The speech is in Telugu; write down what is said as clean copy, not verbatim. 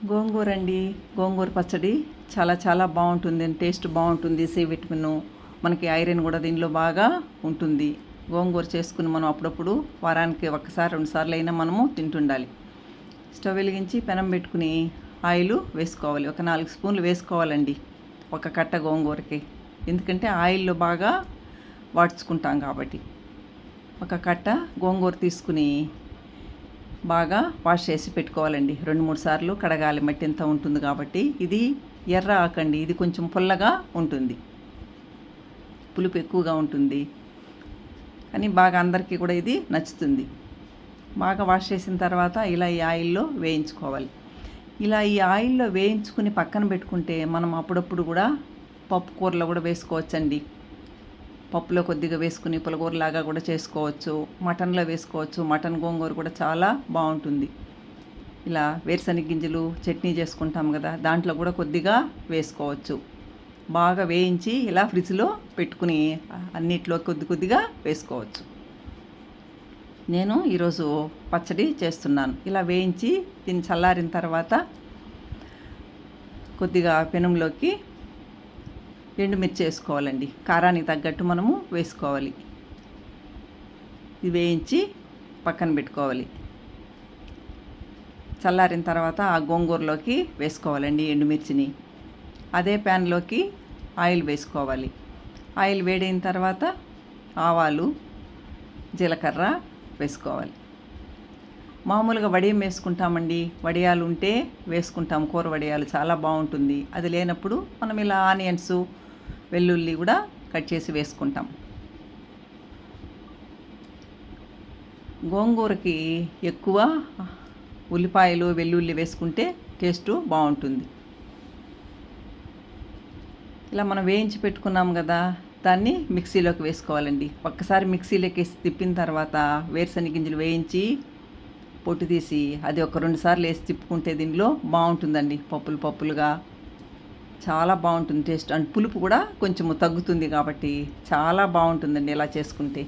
గోంగూర అండి. గోంగూర పచ్చడి చాలా చాలా బాగుంటుంది. టేస్ట్ బాగుంటుంది. సి విటమిన్, మనకి ఐరన్ కూడా దీనిలో బాగా ఉంటుంది. గోంగూర చేసుకుని మనం అప్పుడప్పుడు వారానికి ఒకసారి 2 సార్లు అయినా మనము తింటుండాలి. స్టవ్ వెలిగించి పెనం పెట్టుకుని ఆయిల్ వేసుకోవాలి. ఒక 4 స్పూన్లు వేసుకోవాలండి ఒక కట్ట గోంగూరకి. ఎందుకంటే ఆయిల్లో బాగా వాడ్చుకుంటాం కాబట్టి. ఒక కట్ట గోంగూర తీసుకుని బాగా వాష్ చేసి పెట్టుకోవాలండి. 2-3 సార్లు కడగాలి, మట్టి ఎంత ఉంటుంది కాబట్టి. ఇది ఎర్ర ఆకండి, ఇది కొంచెం పుల్లగా ఉంటుంది, పులుపు ఎక్కువగా ఉంటుంది, కానీ బాగా అందరికీ కూడా ఇది నచ్చుతుంది. బాగా వాష్ చేసిన తర్వాత ఇలా ఈ ఆయిల్లో వేయించుకోవాలి. ఇలా ఈ ఆయిల్లో వేయించుకుని పక్కన పెట్టుకుంటే మనం అప్పుడప్పుడు కూడా పప్పు కూరలో కూడా వేసుకోవచ్చండి. పప్పులో కొద్దిగా వేసుకుని పులగూరలాగా కూడా చేసుకోవచ్చు, మటన్లో వేసుకోవచ్చు. మటన్ గోంగూర కూడా చాలా బాగుంటుంది. ఇలా వేరుశనగ గింజలు చట్నీ చేసుకుంటాం కదా, దాంట్లో కూడా కొద్దిగా వేసుకోవచ్చు. బాగా వేయించి ఇలా ఫ్రిడ్జ్లో పెట్టుకుని అన్నిట్లో కొద్ది కొద్దిగా వేసుకోవచ్చు. నేను ఈరోజు పచ్చడి చేస్తున్నాను. ఇలా వేయించి దీన్ని చల్లారిన తర్వాత కొద్దిగా పెనంలోకి ఎండుమిర్చి వేసుకోవాలండి. కారానికి తగ్గట్టు మనము వేసుకోవాలి. ఇది వేయించి పక్కన పెట్టుకోవాలి. చల్లారిన తర్వాత ఆ గోంగూరలోకి వేసుకోవాలండి ఎండుమిర్చిని. అదే ప్యాన్లోకి ఆయిల్ వేసుకోవాలి. ఆయిల్ వేడైన తర్వాత ఆవాలు, జీలకర్ర వేసుకోవాలి. మామూలుగా వడియం వేసుకుంటామండి. వడియాలు ఉంటే వేసుకుంటాం, కూర వడియాలు చాలా బాగుంటుంది. అది లేనప్పుడు మనం ఇలా ఆనియన్స్, వెల్లుల్లి కూడా కట్ చేసి వేసుకుంటాం. గోంగూరకి ఎక్కువ ఉల్లిపాయలు, వెల్లుల్లి వేసుకుంటే టేస్ట్ బాగుంటుంది. ఇలా మనం వేయించి పెట్టుకున్నాం కదా, దాన్ని మిక్సీలోకి వేసుకోవాలండి. ఒక్కసారి మిక్సీలోకి వేసి తిప్పిన తర్వాత వేరుశనగ గింజలు వేయించి పొట్టు తీసి అది ఒక 2 సార్లు వేసి తిప్పుకుంటే దీనిలో బాగుంటుందండి. పప్పులుగా చాలా బాగుంటుంది టేస్ట్. అండ్ పులుపు కూడా కొంచెము తగ్గుతుంది కాబట్టి చాలా బాగుంటుందండి ఇలా చేసుకుంటే.